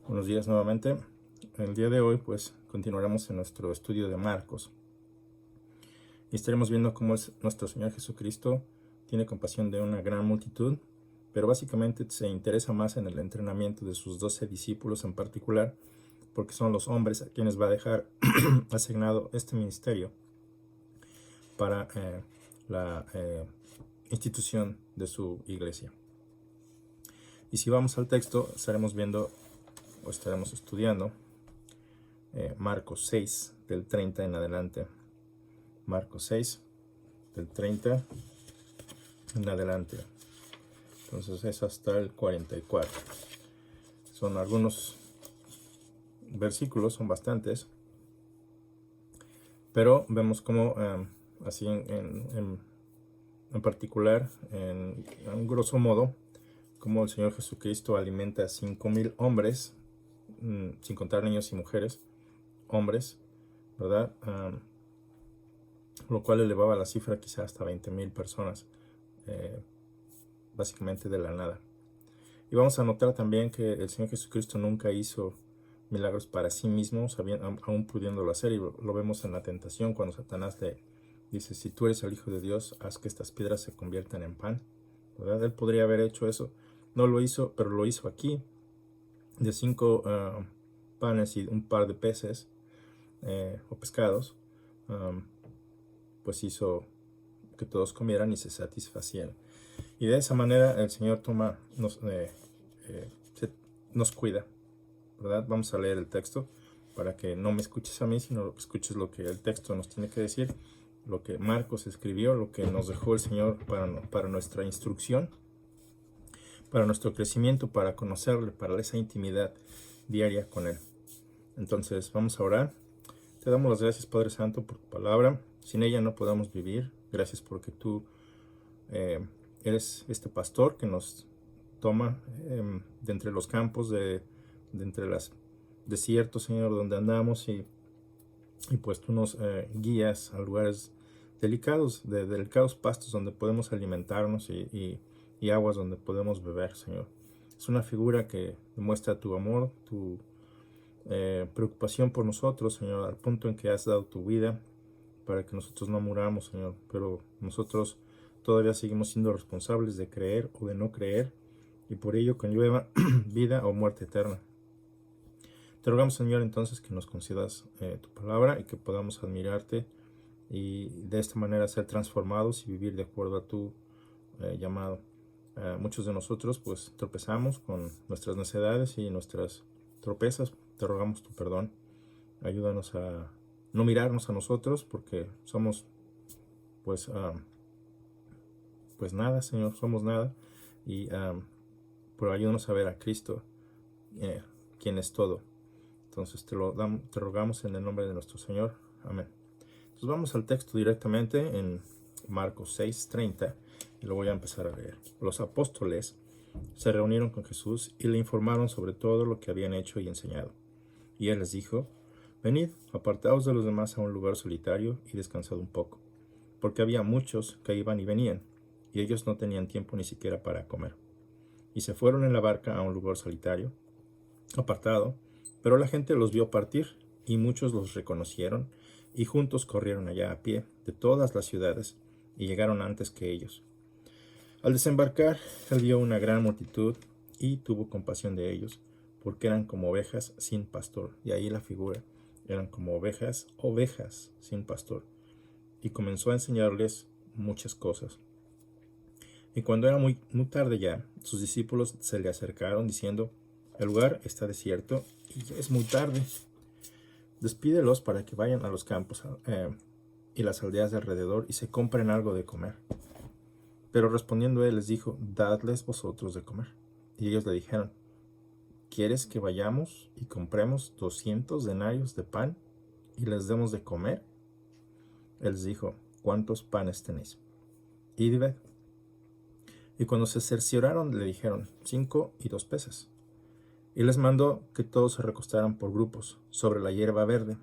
Buenos días nuevamente. El día de hoy pues continuaremos en nuestro estudio de Marcos y estaremos viendo cómo nuestro Señor Jesucristo tiene compasión de una gran multitud, pero básicamente se interesa más en el entrenamiento de sus 12 discípulos en particular, porque son los hombres a quienes va a dejar asignado este ministerio para la institución de su iglesia. Y si vamos al texto, estaremos viendo o estaremos estudiando Marcos 6, del 30 en adelante. Marcos 6, del 30 en adelante. Entonces es hasta el 44. Son algunos versículos, son bastantes. Pero vemos cómo, así en particular, en grosso modo, cómo el Señor Jesucristo alimenta a 5,000 hombres, sin contar niños y mujeres, hombres, ¿verdad? Lo cual elevaba la cifra quizá hasta 20,000 personas, básicamente de la nada. Y vamos a notar también que el Señor Jesucristo nunca hizo milagros para sí mismo, aún pudiéndolo hacer, y lo vemos en la tentación cuando Satanás le dice: si tú eres el Hijo de Dios, haz que estas piedras se conviertan en pan, ¿verdad? Él podría haber hecho eso, no lo hizo, pero lo hizo aquí, de 5 panes y un par de peces o pescados, pues hizo que todos comieran y se satisfacieran. Y de esa manera el Señor nos cuida, ¿verdad? Vamos a leer el texto para que no me escuches a mí, sino escuches lo que el texto nos tiene que decir, lo que Marcos escribió, lo que nos dejó el Señor para nuestra instrucción, para nuestro crecimiento, para conocerle, para esa intimidad diaria con Él. Entonces vamos a orar. Te damos las gracias, Padre Santo, por tu palabra. Sin ella no podamos vivir. Gracias porque tú eres este pastor que nos toma de entre los campos, de entre los desiertos, Señor, donde andamos, y pues tú nos guías a lugares delicados, de delicados pastos donde podemos alimentarnos y aguas donde podemos beber, Señor. Es una figura que demuestra tu amor, tu preocupación por nosotros, Señor, al punto en que has dado tu vida para que nosotros no muramos, Señor, pero nosotros todavía seguimos siendo responsables de creer o de no creer, y por ello conlleva vida o muerte eterna. Te rogamos, Señor, entonces que nos concedas tu palabra y que podamos admirarte y de esta manera ser transformados y vivir de acuerdo a tu llamado. Muchos de nosotros pues tropezamos con nuestras necedades y nuestras tropezas. Te rogamos tu perdón. Ayúdanos a no mirarnos a nosotros porque somos pues nada, Señor, somos nada, y pero ayúdanos a ver a Cristo, quien es todo. Entonces te rogamos en el nombre de nuestro Señor. Amén. Entonces vamos al texto directamente en Marcos 6:30 y lo voy a empezar a leer. Los apóstoles se reunieron con Jesús y le informaron sobre todo lo que habían hecho y enseñado. Y él les dijo: venid, apartaos de los demás a un lugar solitario y descansad un poco, porque había muchos que iban y venían, y ellos no tenían tiempo ni siquiera para comer. Y se fueron en la barca a un lugar solitario, apartado, pero la gente los vio partir, y muchos los reconocieron, y juntos corrieron allá a pie de todas las ciudades, y llegaron antes que ellos. Al desembarcar, él vio una gran multitud, y tuvo compasión de ellos, porque eran como ovejas sin pastor. Y ahí la figura, eran como ovejas sin pastor. Y comenzó a enseñarles muchas cosas. Y cuando era muy tarde ya, sus discípulos se le acercaron diciendo: el lugar está desierto y ya es muy tarde. Despídelos para que vayan a los campos y las aldeas de alrededor y se compren algo de comer. Pero respondiendo él les dijo: dadles vosotros de comer. Y ellos le dijeron: ¿quieres que vayamos y compremos 200 denarios de pan y les demos de comer? Él les dijo: ¿cuántos panes tenéis? Id y ved. Y cuando se cercioraron le dijeron: 5 y 2 peces. Y les mandó que todos se recostaran por grupos sobre la hierba verde.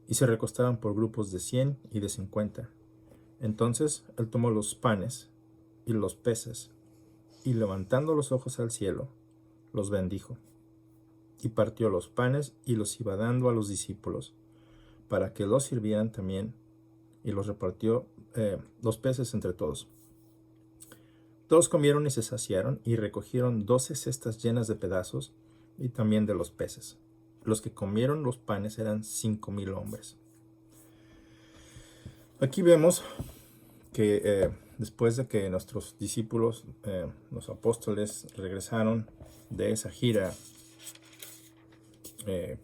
Y se recostaban por grupos de 100 y de 50. Entonces él tomó los panes y los peces, y levantando los ojos al cielo, los bendijo. y partió los panes y los iba dando a los discípulos para que los sirvieran también, y los repartió los peces entre todos. Todos comieron y se saciaron, y recogieron 12 cestas llenas de pedazos, y también de los peces. Los que comieron los panes eran 5,000 hombres. Aquí vemos que después de que nuestros discípulos, los apóstoles, regresaron de esa gira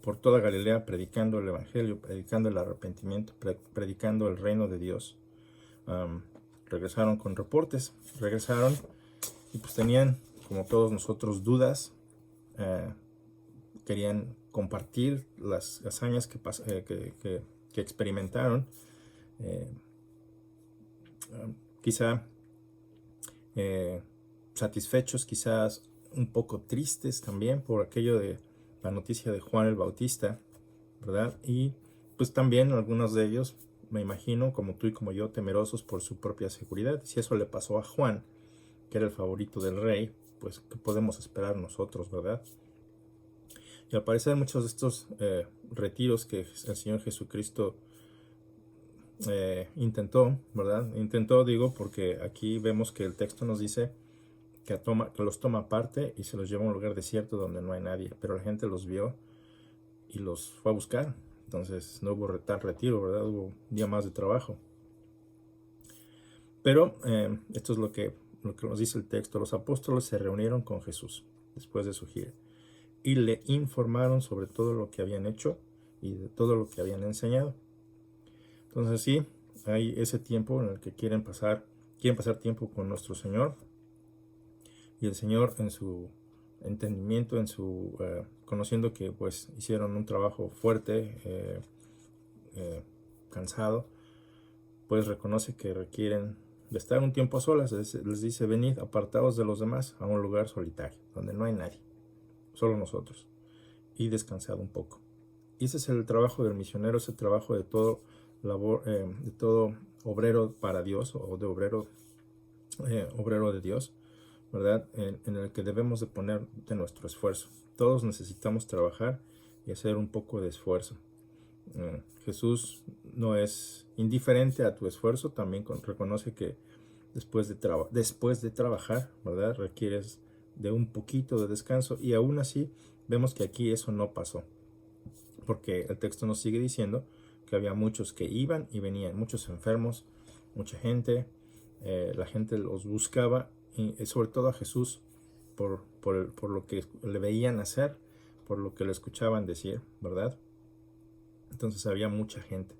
por toda Galilea, predicando el Evangelio, predicando el arrepentimiento, predicando el reino de Dios, regresaron con reportes, regresaron y pues tenían, como todos nosotros, dudas, querían compartir las hazañas que experimentaron, quizá satisfechos, quizás un poco tristes también por aquello de la noticia de Juan el Bautista, ¿verdad? Y pues también algunos de ellos, me imagino, como tú y como yo, temerosos por su propia seguridad. Si eso le pasó a Juan, que era el favorito del rey, pues ¿qué podemos esperar nosotros, verdad? Y al parecer muchos de estos retiros que el Señor Jesucristo intentó, ¿verdad? Intentó, digo, porque aquí vemos que el texto nos dice que los toma aparte y se los lleva a un lugar desierto donde no hay nadie, pero la gente los vio y los fue a buscar. Entonces no hubo tal retiro, ¿verdad? Hubo un día más de trabajo. Pero esto es lo que nos dice el texto. Los apóstoles se reunieron con Jesús después de su gira y le informaron sobre todo lo que habían hecho y de todo lo que habían enseñado. Entonces sí, hay ese tiempo en el que quieren pasar tiempo con nuestro Señor, y el Señor, en su entendimiento, en su conociendo que pues hicieron un trabajo fuerte, cansado, pues reconoce que requieren de estar un tiempo a solas. Les dice: venid, apartaos de los demás a un lugar solitario donde no hay nadie, solo nosotros, y descansad un poco. Y ese es el trabajo del misionero, ese trabajo de todo de todo obrero para Dios, o de obrero de Dios, ¿verdad? En el que debemos de poner de nuestro esfuerzo. Todos necesitamos trabajar y hacer un poco de esfuerzo. Jesús no es indiferente a tu esfuerzo, también reconoce que después de trabajar, ¿verdad?, requieres de un poquito de descanso, y aún así vemos que aquí eso no pasó, porque el texto nos sigue diciendo que había muchos que iban y venían, muchos enfermos, mucha gente, la gente los buscaba, y sobre todo a Jesús, por lo que le veían hacer, por lo que le escuchaban decir, ¿verdad? Entonces había mucha gente,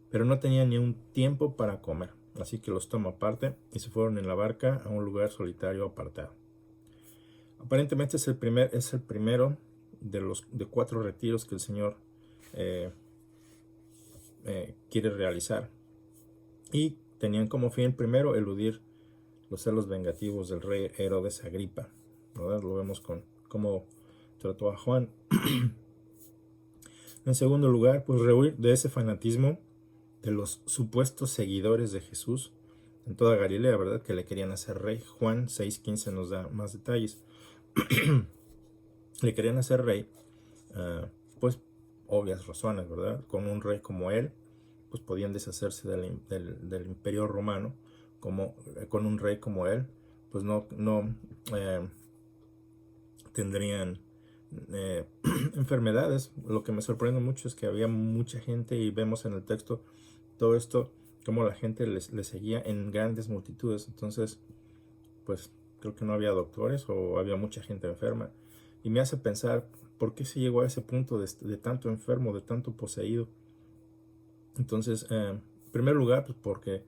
pero no tenían ni un tiempo para comer, así que los tomó aparte y se fueron en la barca a un lugar solitario apartado. Aparentemente es el primero de 4 retiros que el Señor quiere realizar, y tenían como fin primero eludir los celos vengativos del rey Herodes Agripa, ¿verdad? Lo vemos con cómo trató a Juan. En segundo lugar, pues rehuir de ese fanatismo de los supuestos seguidores de Jesús en toda Galilea, ¿verdad?, que le querían hacer rey. Juan 6:15 nos da más detalles. Le querían hacer rey, pues obvias razones, ¿verdad? Con un rey como él, pues podían deshacerse del imperio romano. Con un rey como él, pues no tendrían enfermedades. Lo que me sorprende mucho es que había mucha gente, y vemos en el texto todo esto, cómo la gente les seguía en grandes multitudes. Entonces, pues creo que no había doctores, o había mucha gente enferma, y me hace pensar, ¿por qué se llegó a ese punto de tanto enfermo, de tanto poseído? Entonces, en primer lugar, pues porque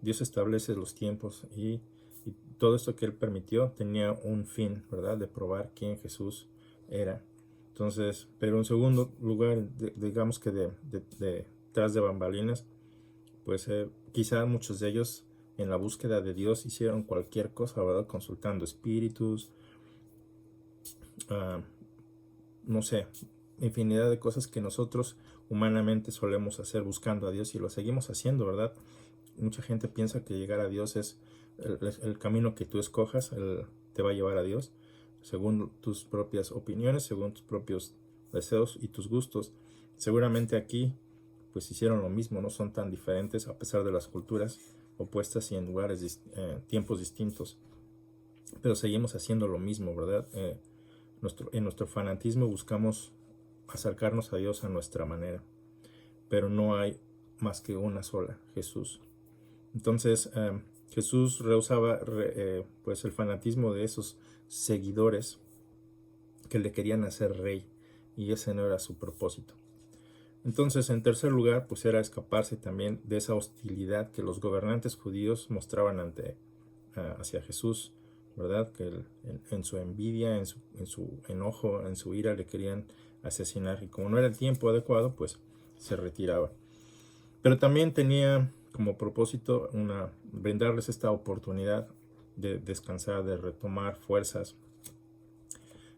Dios establece los tiempos, y todo esto que Él permitió tenía un fin, ¿verdad?, de probar quién Jesús era. Entonces, pero en segundo lugar, digamos que detrás de bambalinas, pues quizá muchos de ellos en la búsqueda de Dios hicieron cualquier cosa, ¿verdad?, consultando espíritus, no sé, infinidad de cosas que nosotros humanamente solemos hacer buscando a Dios, y lo seguimos haciendo, ¿verdad? Mucha gente piensa que llegar a Dios es el camino que tú escojas, te va a llevar a Dios. según tus propias opiniones, según tus propios deseos y tus gustos. Seguramente aquí pues hicieron lo mismo, no son tan diferentes a pesar de las culturas opuestas y en lugares, tiempos distintos. Pero seguimos haciendo lo mismo, ¿verdad? En nuestro fanatismo buscamos acercarnos a Dios a nuestra manera, pero no hay más que una sola, Jesús. Entonces, Jesús rehusaba pues el fanatismo de esos seguidores que le querían hacer rey, y ese no era su propósito. Entonces, en tercer lugar, pues era escaparse también de esa hostilidad que los gobernantes judíos mostraban hacia Jesús, ¿verdad? Que en su envidia, en su enojo, en su ira le querían asesinar, y como no era el tiempo adecuado, pues se retiraba. Pero también tenía como propósito brindarles esta oportunidad de descansar, de retomar fuerzas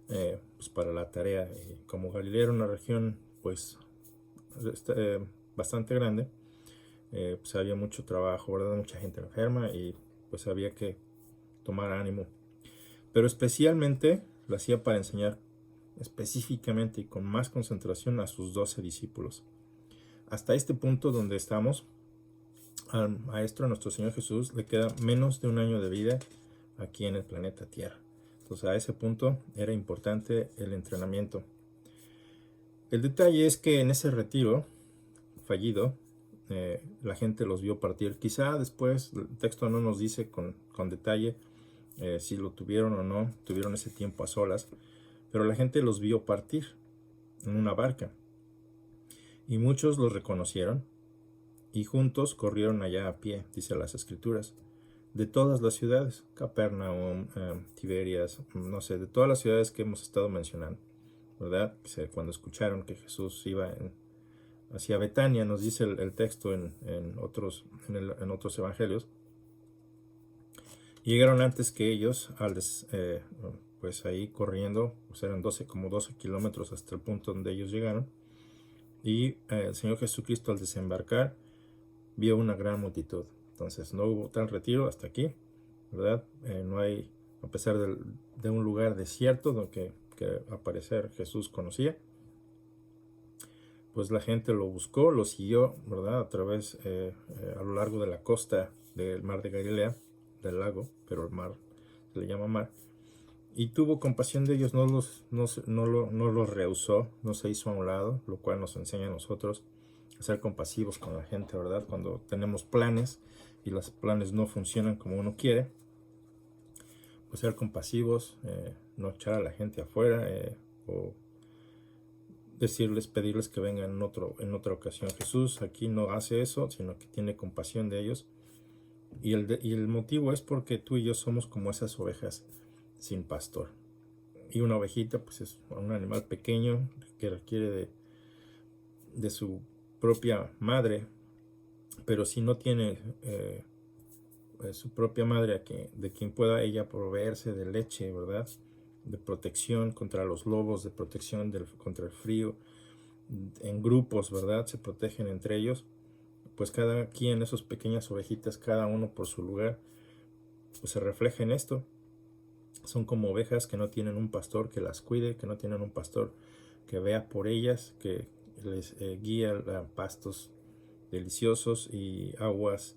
pues para la tarea. Como Galilea era una región pues bastante grande, pues había mucho trabajo, ¿verdad? Mucha gente enferma, y pues había que tomar ánimo. Pero especialmente lo hacía para enseñar específicamente y con más concentración a sus 12 discípulos. Hasta este punto donde estamos, al Maestro, nuestro Señor Jesús, le queda menos de un año de vida aquí en el planeta Tierra. Entonces, a ese punto era importante el entrenamiento. El detalle es que en ese retiro fallido, la gente los vio partir. Quizá después, el texto no nos dice con detalle si lo tuvieron o no, tuvieron ese tiempo a solas, pero la gente los vio partir en una barca. Y muchos los reconocieron, y juntos corrieron allá a pie, dice las Escrituras, de todas las ciudades, Capernaum, Tiberias, no sé, de todas las ciudades que hemos estado mencionando, ¿verdad? Cuando escucharon que Jesús iba hacia Betania, nos dice el texto en otros evangelios, llegaron antes que ellos, pues ahí corriendo, pues eran como 12 kilómetros hasta el punto donde ellos llegaron, y el Señor Jesucristo al desembarcar vio una gran multitud. Entonces no hubo tal retiro hasta aquí, ¿verdad? No hay, a pesar de un lugar desierto donde que al parecer Jesús conocía, pues la gente lo buscó, lo siguió, ¿verdad? A lo largo de la costa del mar de Galilea, del lago, pero el mar se le llama mar, y tuvo compasión de ellos, no los rehusó, no se hizo a un lado, lo cual nos enseña a nosotros a ser compasivos con la gente, ¿verdad? Cuando tenemos planes y los planes no funcionan como uno quiere, pues ser compasivos, no echar a la gente afuera, o pedirles que vengan en otra ocasión. Jesús aquí no hace eso, sino que tiene compasión de ellos, y el motivo es porque tú y yo somos como esas ovejas sin pastor. Y una ovejita pues es un animal pequeño que requiere de su propia madre, pero si no tiene su propia madre de quien pueda ella proveerse de leche, ¿verdad? De protección contra los lobos, de protección contra el frío, en grupos, ¿verdad? Se protegen entre ellos, pues cada quien, esos pequeñas ovejitas, cada uno por su lugar, pues se refleja en esto. Son como ovejas que no tienen un pastor que las cuide, que no tienen un pastor que vea por ellas, que les guía a pastos deliciosos y aguas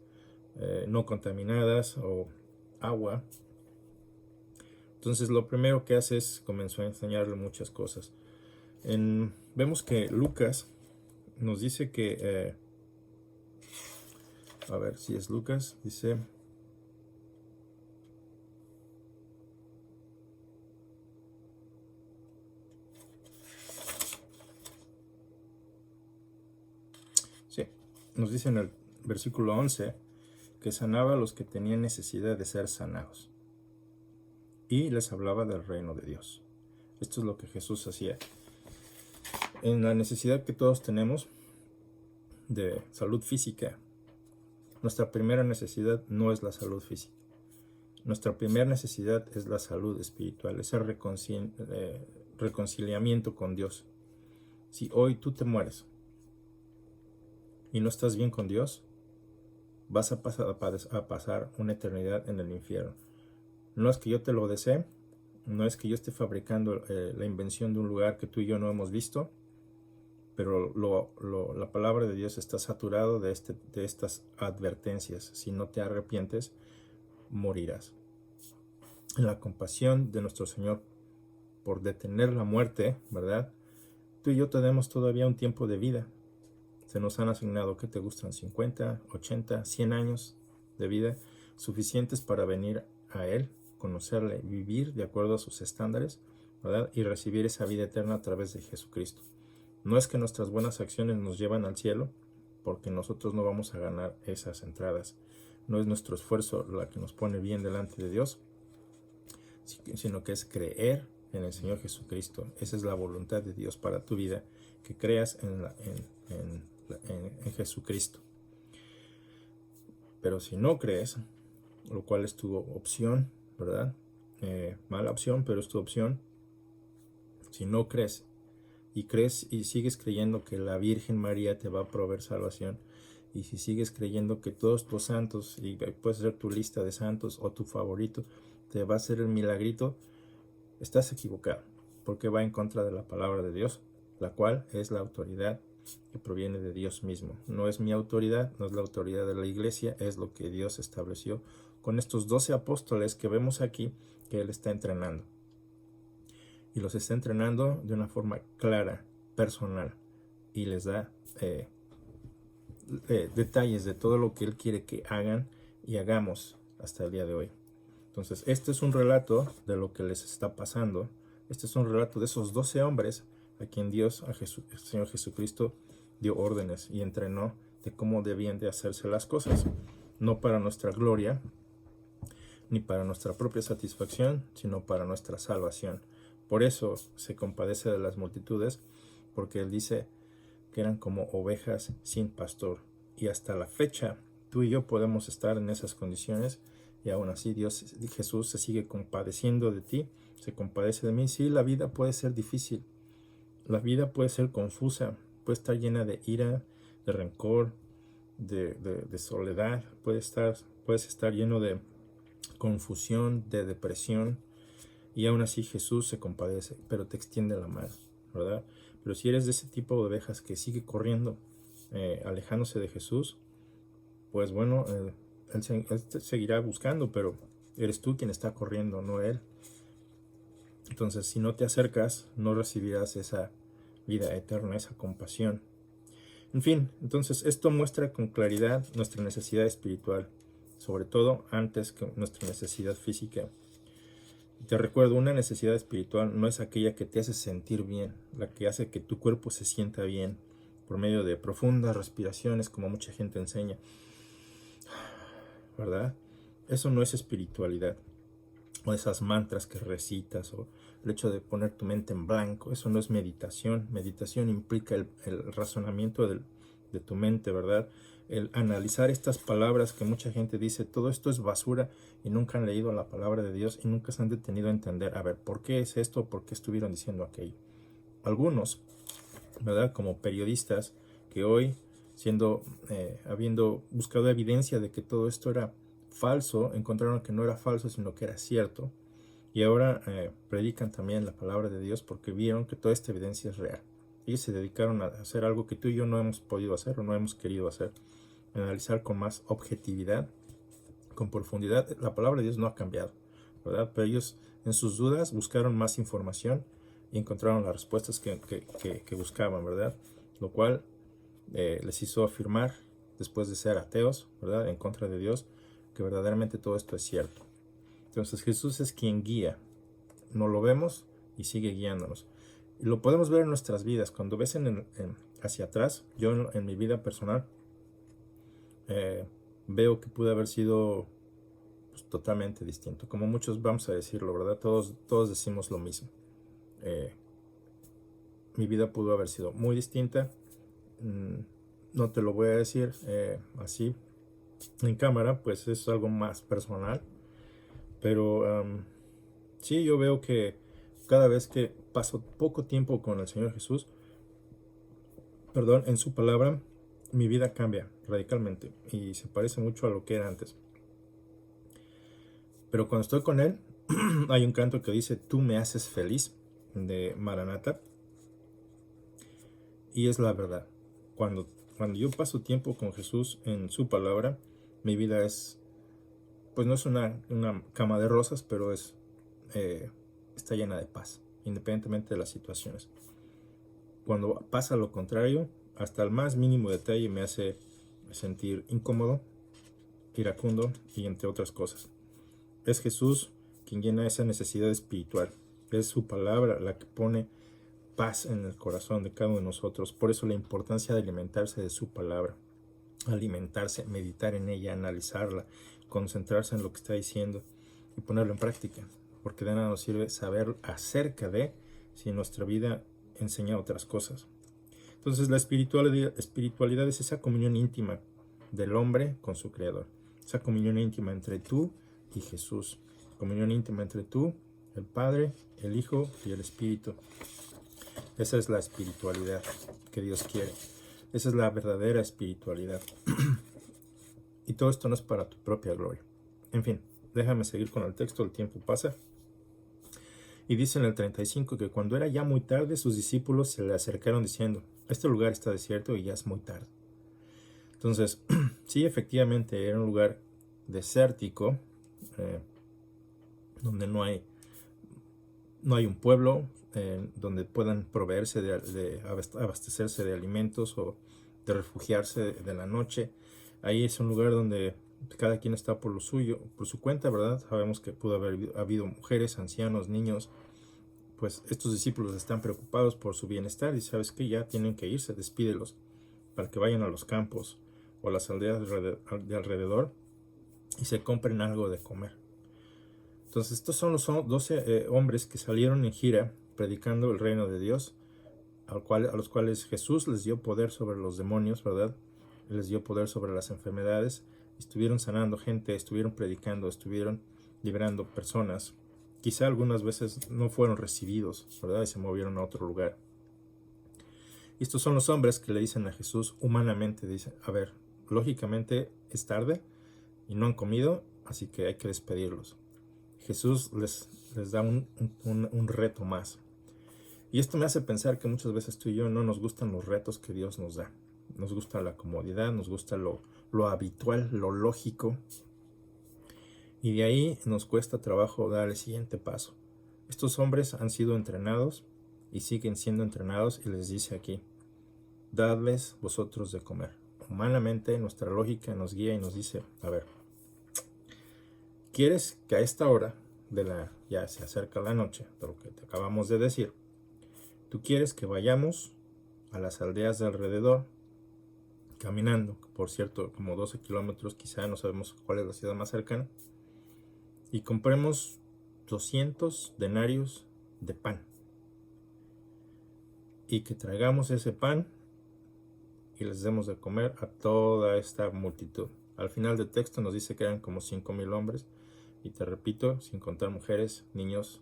no contaminadas, o agua. Entonces lo primero que hace es comenzó a enseñarle muchas cosas. Vemos que Lucas nos dice que, a ver si es Lucas, dice... Sí, nos dice en el versículo 11 que sanaba a los que tenían necesidad de ser sanados, y les hablaba del reino de Dios. Esto es lo que Jesús hacía. En la necesidad que todos tenemos de salud física, nuestra primera necesidad no es la salud física. Nuestra primera necesidad es la salud espiritual, ese reconciliamiento con Dios. Si hoy tú te mueres y no estás bien con Dios, vas a pasar una eternidad en el infierno. No es que yo te lo desee, No es que yo esté fabricando la invención de un lugar que tú y yo no hemos visto, pero la palabra de Dios está saturado de estas advertencias. Si no te arrepientes, morirás. En la compasión de nuestro Señor por detener la muerte, ¿verdad? Tú y yo tenemos todavía un tiempo de vida. Se nos han asignado, ¿qué te gustan? 50, 80, 100 años de vida, suficientes para venir a Él, conocerle, vivir de acuerdo a sus estándares, ¿verdad? Y recibir esa vida eterna a través de Jesucristo. No es que nuestras buenas acciones nos llevan al cielo, porque nosotros no vamos a ganar esas entradas. No es nuestro esfuerzo la que nos pone bien delante de Dios, sino que es creer en el Señor Jesucristo. Esa es la voluntad de Dios para tu vida, que creas en Jesucristo. Pero si no crees, lo cual es tu opción, ¿verdad? Mala opción, pero es tu opción. Si no crees y sigues creyendo que la Virgen María te va a proveer salvación, y si sigues creyendo que todos los santos, y puedes hacer tu lista de santos o tu favorito, te va a hacer el milagrito, estás equivocado, porque va en contra de la palabra de Dios, la cual es la autoridad que proviene de Dios mismo. No es mi autoridad, no es la autoridad de la iglesia, es lo que Dios estableció con estos 12 apóstoles que vemos aquí que Él está entrenando. Y los está entrenando de una forma clara, personal, y les da detalles de todo lo que Él quiere que hagan y hagamos hasta el día de hoy. Entonces, este es un relato de lo que les está pasando. Este es un relato de esos 12 hombres a quien Dios, el Señor Jesucristo, dio órdenes y entrenó de cómo debían de hacerse las cosas. No para nuestra gloria, ni para nuestra propia satisfacción, sino para nuestra salvación. Por eso se compadece de las multitudes, porque Él dice que eran como ovejas sin pastor. Y hasta la fecha, tú y yo podemos estar en esas condiciones, y aún así Jesús se sigue compadeciendo de ti, se compadece de mí. Sí, la vida puede ser difícil, la vida puede ser confusa, puede estar llena de ira, de rencor, de soledad, puedes estar lleno de confusión, de depresión, y aún así Jesús se compadece, pero te extiende la mano, ¿verdad? Pero si eres de ese tipo de ovejas que sigue corriendo, alejándose de Jesús, pues bueno, Él te seguirá buscando, pero eres tú quien está corriendo, no Él. Entonces, si no te acercas, no recibirás esa vida eterna, esa compasión. En fin, entonces esto muestra con claridad nuestra necesidad espiritual, sobre todo antes que nuestra necesidad física. Te recuerdo, una necesidad espiritual no es aquella que te hace sentir bien, la que hace que tu cuerpo se sienta bien por medio de profundas respiraciones, como mucha gente enseña, ¿verdad? Eso no es espiritualidad, o esas mantras que recitas, o el hecho de poner tu mente en blanco. Eso no es meditación. Meditación implica el razonamiento de tu mente, ¿verdad? El analizar estas palabras que mucha gente dice, todo esto es basura, y nunca han leído la palabra de Dios y nunca se han detenido a entender, a ver, ¿por qué es esto? ¿Por qué estuvieron diciendo aquello? Algunos, ¿verdad? Como periodistas que hoy, habiendo buscado evidencia de que todo esto era falso, encontraron que no era falso, sino que era cierto. Y ahora predican también la palabra de Dios porque vieron que toda esta evidencia es real. Ellos se dedicaron a hacer algo que tú y yo no hemos podido hacer o no hemos querido hacer. Analizar con más objetividad, con profundidad. La palabra de Dios no ha cambiado, ¿verdad? Pero ellos en sus dudas buscaron más información y encontraron las respuestas que buscaban, ¿verdad? Lo cual les hizo afirmar, después de ser ateos, ¿verdad? En contra de Dios, que verdaderamente todo esto es cierto. Entonces Jesús es quien guía. No lo vemos y sigue guiándonos. Y lo podemos ver en nuestras vidas. Cuando ves hacia atrás, yo en mi vida personal, veo que pude haber sido pues, totalmente distinto. Como muchos vamos a decirlo, ¿verdad? Todos decimos lo mismo. Mi vida pudo haber sido muy distinta. No te lo voy a decir así en cámara, pues es algo más personal. Pero sí, yo veo que cada vez que paso poco tiempo con el Señor Jesús, en su palabra, mi vida cambia radicalmente y se parece mucho a lo que era antes. Pero cuando estoy con Él, hay un canto que dice, tú me haces feliz, de Maranatha, y es la verdad. Cuando yo paso tiempo con Jesús en su palabra, mi vida es, pues no es una cama de rosas, pero está llena de paz, independientemente de las situaciones. Cuando pasa lo contrario, hasta el más mínimo detalle me hace sentir incómodo, iracundo y entre otras cosas. Es Jesús quien llena esa necesidad espiritual. Es su palabra la que pone paz en el corazón de cada uno de nosotros. Por eso la importancia de alimentarse de su palabra. Alimentarse, meditar en ella, analizarla, concentrarse en lo que está diciendo y ponerlo en práctica. Porque de nada nos sirve saber acerca de si nuestra vida enseña otras cosas. Entonces la espiritualidad es esa comunión íntima del hombre con su Creador. Esa comunión íntima entre tú y Jesús. Comunión íntima entre tú, el Padre, el Hijo y el Espíritu. Esa es la espiritualidad que Dios quiere. Esa es la verdadera espiritualidad. Y todo esto no es para tu propia gloria. En fin, déjame seguir con el texto, el tiempo pasa. Y dice en el 35 que cuando era ya muy tarde, sus discípulos se le acercaron diciendo, este lugar está desierto y ya es muy tarde. Entonces, sí, efectivamente era un lugar desértico, donde no hay un pueblo, donde puedan proveerse abastecerse de alimentos o de refugiarse de la noche. Ahí es un lugar donde cada quien está por lo suyo, por su cuenta, ¿verdad? Sabemos que pudo haber habido mujeres, ancianos, niños. Pues estos discípulos están preocupados por su bienestar y sabes que ya tienen que irse, despídelos para que vayan a los campos o a las aldeas de alrededor y se compren algo de comer. Entonces estos son los 12 hombres que salieron en gira predicando el reino de Dios, a los cuales Jesús les dio poder sobre los demonios, ¿verdad? Les dio poder sobre las enfermedades, estuvieron sanando gente, estuvieron predicando, estuvieron liberando personas. Quizá algunas veces no fueron recibidos, ¿verdad? Y se movieron a otro lugar. Y estos son los hombres que le dicen a Jesús humanamente, dicen, a ver, lógicamente es tarde y no han comido, así que hay que despedirlos. Jesús les da un reto más. Y esto me hace pensar que muchas veces tú y yo no nos gustan los retos que Dios nos da. Nos gusta la comodidad, nos gusta lo habitual, lo lógico. Y de ahí nos cuesta trabajo dar el siguiente paso. Estos hombres han sido entrenados y siguen siendo entrenados y les dice aquí, dadles vosotros de comer. Humanamente nuestra lógica nos guía y nos dice, a ver, ¿quieres que a esta hora ya se acerca la noche, de lo que te acabamos de decir, tú quieres que vayamos a las aldeas de alrededor, caminando, por cierto, como 12 kilómetros, quizá no sabemos cuál es la ciudad más cercana, y compremos 200 denarios de pan, y que traigamos ese pan y les demos de comer a toda esta multitud? Al final del texto nos dice que eran como 5,000 hombres, y te repito, sin contar mujeres, niños,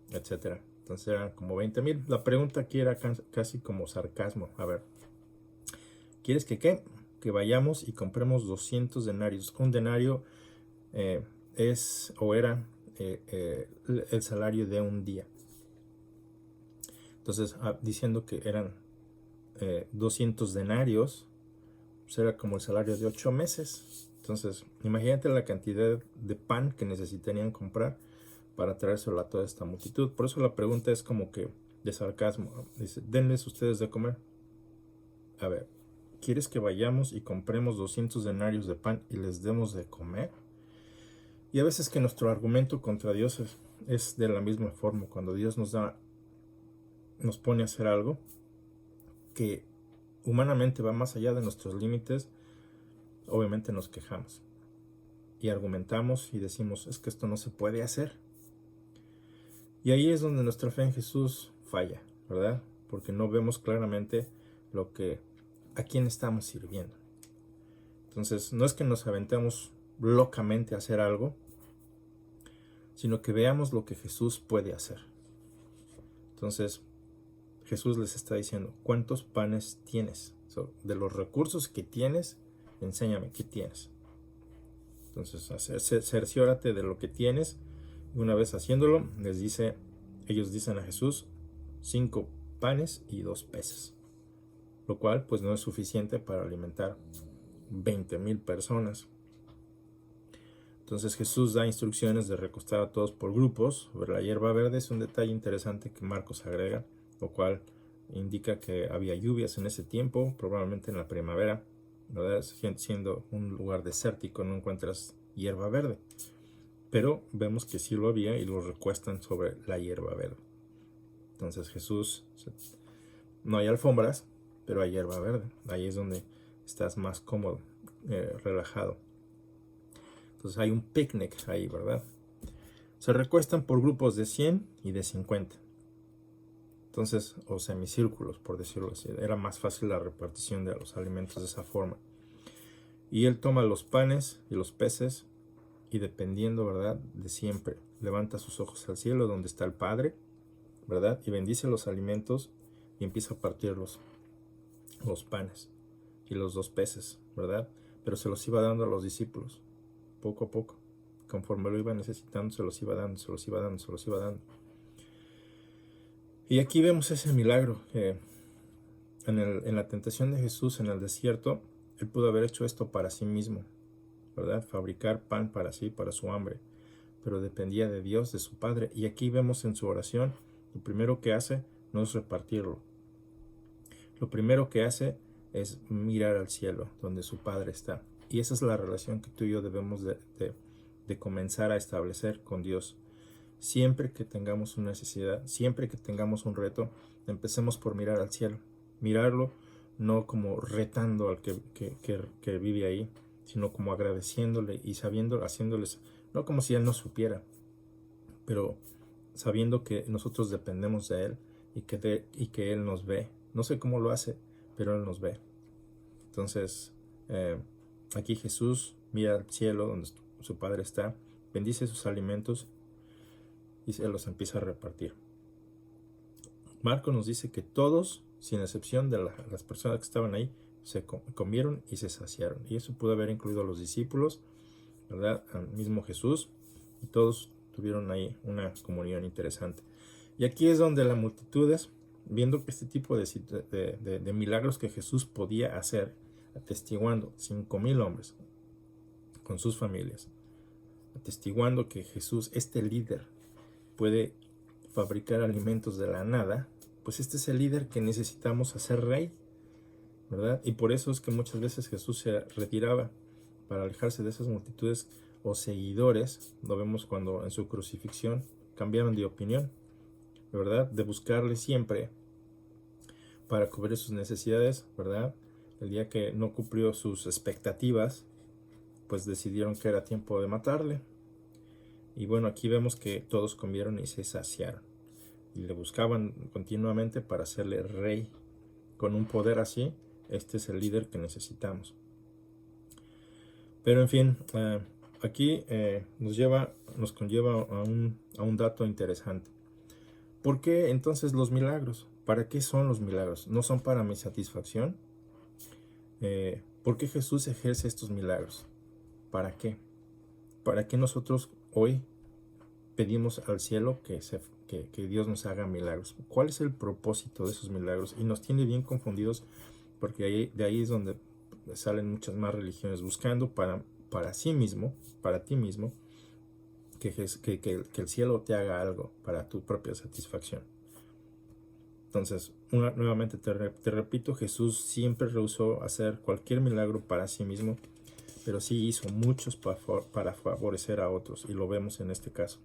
etc. Entonces eran como 20,000. La pregunta aquí era casi como sarcasmo. A ver, ¿quieres que qué? Que vayamos y compremos 200 denarios. Un denario era el salario de un día. Entonces, diciendo que eran 200 denarios, pues era como el salario de 8 meses. Entonces, imagínate la cantidad de pan que necesitarían comprar para traérselo a toda esta multitud. Por eso la pregunta es como que de sarcasmo. Dice, denles ustedes de comer. A ver, ¿quieres que vayamos y compremos 200 denarios de pan y les demos de comer? Y a veces que nuestro argumento contra Dios es de la misma forma. Cuando Dios nos pone a hacer algo que humanamente va más allá de nuestros límites, obviamente nos quejamos y argumentamos y decimos, es que esto no se puede hacer. Y ahí es donde nuestra fe en Jesús falla, ¿verdad? Porque no vemos claramente a quién estamos sirviendo. Entonces, no es que nos aventemos locamente a hacer algo, sino que veamos lo que Jesús puede hacer. Entonces, Jesús les está diciendo, ¿cuántos panes tienes? De los recursos que tienes, enséñame qué tienes. Entonces, cerciórate de lo que tienes Una vez haciéndolo, ellos dicen a Jesús, 5 panes y 2 peces, lo cual pues no es suficiente para alimentar 20,000 personas. Entonces Jesús da instrucciones de recostar a todos por grupos sobre la hierba verde. Es un detalle interesante que Marcos agrega, lo cual indica que había lluvias en ese tiempo, probablemente en la primavera, ¿verdad? Siendo un lugar desértico, no encuentras hierba verde. Pero vemos que sí lo había y lo recuestan sobre la hierba verde. Entonces Jesús, no hay alfombras, pero hay hierba verde. Ahí es donde estás más cómodo, relajado. Entonces hay un picnic ahí, ¿verdad? Se recuestan por grupos de 100 y de 50. Entonces, o semicírculos, por decirlo así. Era más fácil la repartición de los alimentos de esa forma. Y él toma los panes y los peces y dependiendo, ¿verdad?, de siempre, levanta sus ojos al cielo donde está el Padre, ¿verdad? Y bendice los alimentos y empieza a partir los panes y los 2 peces, ¿verdad? Pero se los iba dando a los discípulos, poco a poco. Conforme lo iba necesitando, se los iba dando, se los iba dando, se los iba dando. Y aquí vemos ese milagro. En la tentación de Jesús en el desierto, él pudo haber hecho esto para sí mismo, ¿verdad? Fabricar pan para sí, para su hambre. Pero dependía de Dios, de su Padre. Y aquí vemos en su oración, lo primero que hace no es repartirlo. Lo primero que hace es mirar al cielo, donde su Padre está. Y esa es la relación que tú y yo debemos de comenzar a establecer con Dios. Siempre que tengamos una necesidad, siempre que tengamos un reto, empecemos por mirar al cielo. Mirarlo no como retando al que vive ahí, sino como agradeciéndole y haciéndoles, no como si Él no supiera, pero sabiendo que nosotros dependemos de Él y que Él nos ve. No sé cómo lo hace, pero Él nos ve. Entonces, aquí Jesús mira al cielo donde su Padre está, bendice sus alimentos y se los empieza a repartir. Marco nos dice que todos, sin excepción de las personas que estaban ahí, se comieron y se saciaron. Y eso pudo haber incluido a los discípulos, ¿verdad? Al mismo Jesús. Y todos tuvieron ahí una comunión interesante. Y aquí es donde las multitudes, viendo que este tipo de milagros que Jesús podía hacer, atestiguando 5,000 hombres con sus familias, atestiguando que Jesús, este líder, puede fabricar alimentos de la nada, pues este es el líder que necesitamos hacer rey, ¿verdad? Y por eso es que muchas veces Jesús se retiraba para alejarse de esas multitudes o seguidores. Lo vemos cuando en su crucifixión cambiaron de opinión, ¿verdad? De buscarle siempre para cubrir sus necesidades, ¿verdad? El día que no cumplió sus expectativas, pues decidieron que era tiempo de matarle. Y bueno, aquí vemos que todos comieron y se saciaron. Y le buscaban continuamente para hacerle rey. Con un poder así, este es el líder que necesitamos. Pero en fin, aquí nos conlleva a un dato interesante. ¿Por qué entonces los milagros? ¿Para qué son los milagros? ¿No son para mi satisfacción? ¿Por qué Jesús ejerce estos milagros? ¿Para qué? ¿Para qué nosotros hoy pedimos al cielo que Dios nos haga milagros? ¿Cuál es el propósito de esos milagros? Y nos tiene bien confundidos porque de ahí es donde salen muchas más religiones buscando para sí mismo, para ti mismo, que el cielo te haga algo para tu propia satisfacción. Entonces, nuevamente te repito, Jesús siempre rehusó hacer cualquier milagro para sí mismo, pero sí hizo muchos para favorecer a otros, y lo vemos en este caso.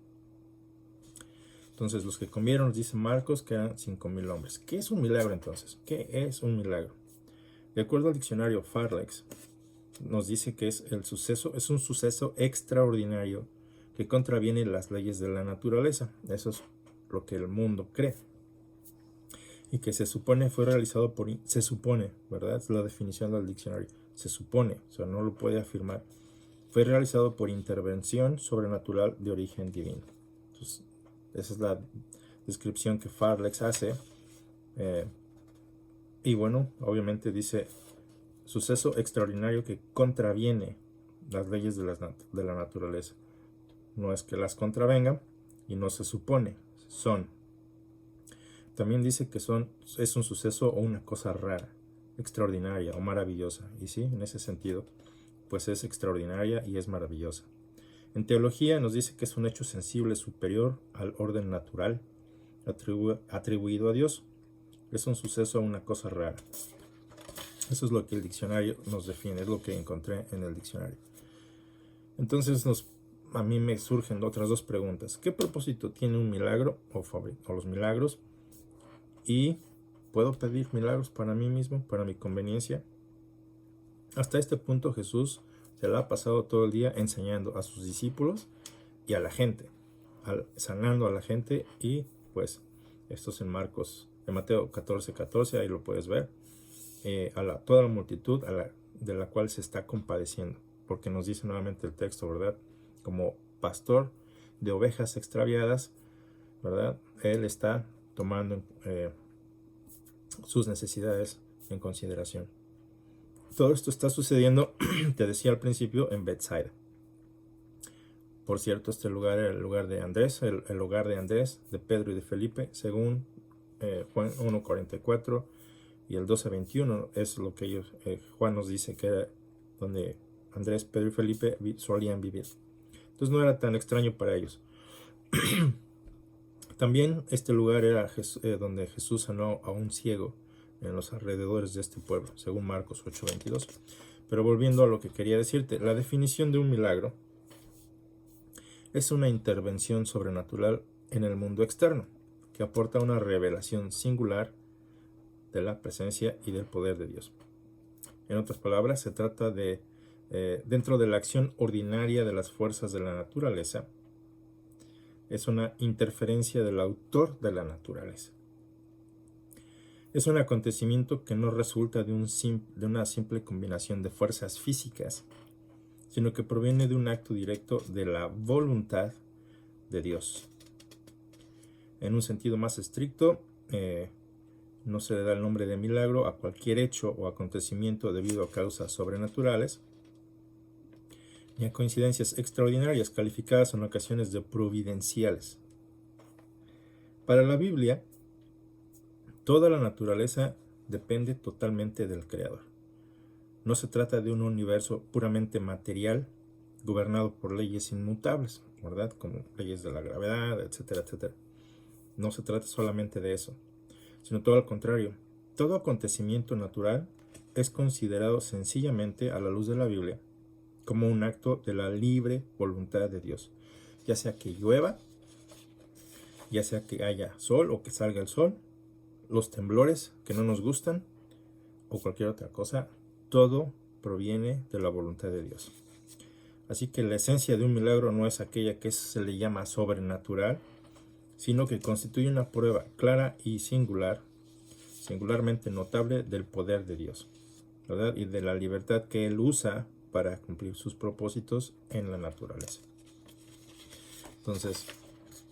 Entonces, los que comieron, dice Marcos, que eran 5,000 hombres. ¿Qué es un milagro entonces? ¿Qué es un milagro? De acuerdo al diccionario Farlex, nos dice que es un suceso extraordinario que contraviene las leyes de la naturaleza. Eso es lo que el mundo cree. Y que se supone fue realizado se supone, ¿verdad? Es la definición del diccionario. Se supone, o sea, no lo puede afirmar. Fue realizado por intervención sobrenatural de origen divino. Entonces, esa es la descripción que Farlex hace. Y bueno, obviamente dice suceso extraordinario que contraviene las leyes de la naturaleza. No es que las contravenga, y no se supone, son. También dice que es un suceso o una cosa rara, extraordinaria o maravillosa. Y sí, en ese sentido, pues es extraordinaria y es maravillosa. En teología nos dice que es un hecho sensible superior al orden natural atribuido a Dios. Es un suceso o una cosa rara. Eso es lo que el diccionario nos define, es lo que encontré en el diccionario. Entonces a mí me surgen otras dos preguntas. ¿Qué propósito tiene un milagro o los milagros? ¿Y puedo pedir milagros para mí mismo, para mi conveniencia? Hasta este punto Jesús se la ha pasado todo el día enseñando a sus discípulos y a la gente, sanando a la gente, y pues esto es en Mateo 14:14, ahí lo puedes ver, toda la multitud de la cual se está compadeciendo, porque nos dice nuevamente el texto, ¿verdad? Como pastor de ovejas extraviadas, ¿verdad? Él está tomando sus necesidades en consideración. Todo esto está sucediendo, te decía al principio, en Bethsaida. Por cierto, este lugar era el lugar de Andrés, el hogar de Andrés, de Pedro y de Felipe, según Juan 1:44 y el 12:21, es lo que Juan nos dice que era donde Andrés, Pedro y Felipe solían vivir. Entonces no era tan extraño para ellos. También este lugar era donde Jesús sanó a un ciego en los alrededores de este pueblo, según Marcos 8:22. Pero volviendo a lo que quería decirte, la definición de un milagro es una intervención sobrenatural en el mundo externo, que aporta una revelación singular de la presencia y del poder de Dios. En otras palabras, se trata de, dentro de la acción ordinaria de las fuerzas de la naturaleza, es una interferencia del autor de la naturaleza. Es un acontecimiento que no resulta de una simple combinación de fuerzas físicas, sino que proviene de un acto directo de la voluntad de Dios. En un sentido más estricto, no se le da el nombre de milagro a cualquier hecho o acontecimiento debido a causas sobrenaturales, ni a coincidencias extraordinarias calificadas en ocasiones de providenciales. Para la Biblia, toda la naturaleza depende totalmente del Creador. No se trata de un universo puramente material, gobernado por leyes inmutables, ¿verdad? Como leyes de la gravedad, etcétera, etcétera. No se trata solamente de eso, sino todo al contrario. Todo acontecimiento natural es considerado sencillamente, a la luz de la Biblia, como un acto de la libre voluntad de Dios. Ya sea que llueva, ya sea que haya sol o que salga el sol, los temblores que no nos gustan o cualquier otra cosa, todo proviene de la voluntad de Dios. Así que la esencia de un milagro no es aquella que se le llama sobrenatural, sino que constituye una prueba clara y singularmente notable del poder de Dios, ¿verdad? Y de la libertad que Él usa para cumplir sus propósitos en la naturaleza. Entonces,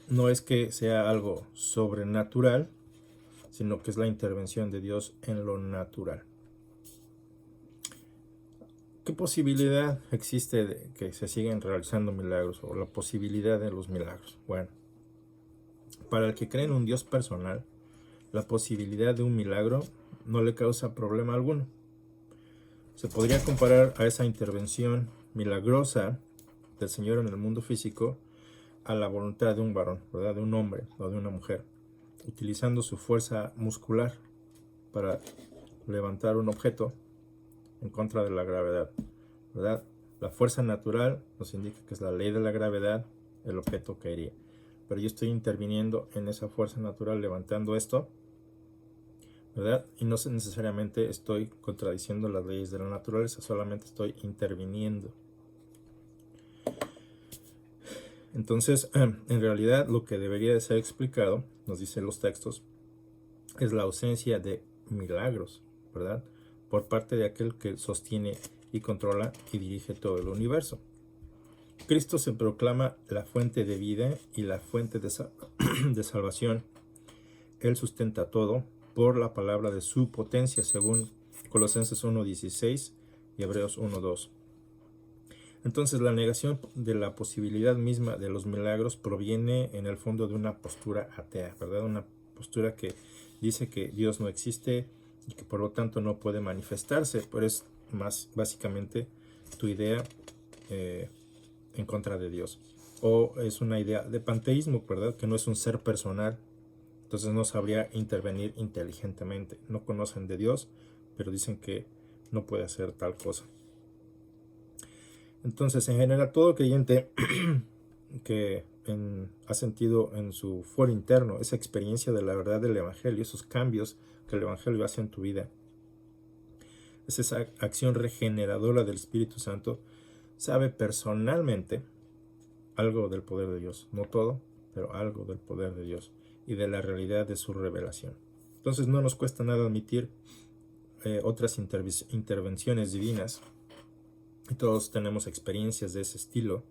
no es que sea algo sobrenatural, sino que es la intervención de Dios en lo natural. ¿Qué posibilidad existe de que se sigan realizando milagros, o la posibilidad de los milagros? Bueno, para el que cree en un Dios personal, la posibilidad de un milagro no le causa problema alguno. Se podría comparar a esa intervención milagrosa del Señor en el mundo físico a la voluntad de un varón, ¿verdad? De un hombre o de una mujer, utilizando su fuerza muscular para levantar un objeto en contra de la gravedad, ¿verdad? La fuerza natural nos indica que es la ley de la gravedad, el objeto caería. Pero yo estoy interviniendo en esa fuerza natural levantando esto, ¿verdad? Y no necesariamente estoy contradiciendo las leyes de la naturaleza, solamente estoy interviniendo. Entonces, en realidad lo que debería de ser explicado, nos dicen los textos, es la ausencia de milagros, ¿verdad? Por parte de aquel que sostiene y controla y dirige todo el universo. Cristo se proclama la fuente de vida y la fuente de salvación. Él sustenta todo por la palabra de su potencia, según Colosenses 1:16 y Hebreos 1:2. Entonces la negación de la posibilidad misma de los milagros proviene en el fondo de una postura atea, ¿verdad? Una postura que dice que Dios no existe y que por lo tanto no puede manifestarse, pero es más básicamente tu idea en contra de Dios. O es una idea de panteísmo, ¿verdad? Que no es un ser personal, entonces no sabría intervenir inteligentemente. No conocen de Dios, pero dicen que no puede hacer tal cosa. Entonces, en general, todo creyente que ha sentido en su foro interno esa experiencia de la verdad del Evangelio, esos cambios que el Evangelio hace en tu vida, es esa acción regeneradora del Espíritu Santo, sabe personalmente algo del poder de Dios. No todo, pero algo del poder de Dios y de la realidad de su revelación. Entonces no nos cuesta nada admitir otras intervenciones divinas. Y todos tenemos experiencias de ese estilo,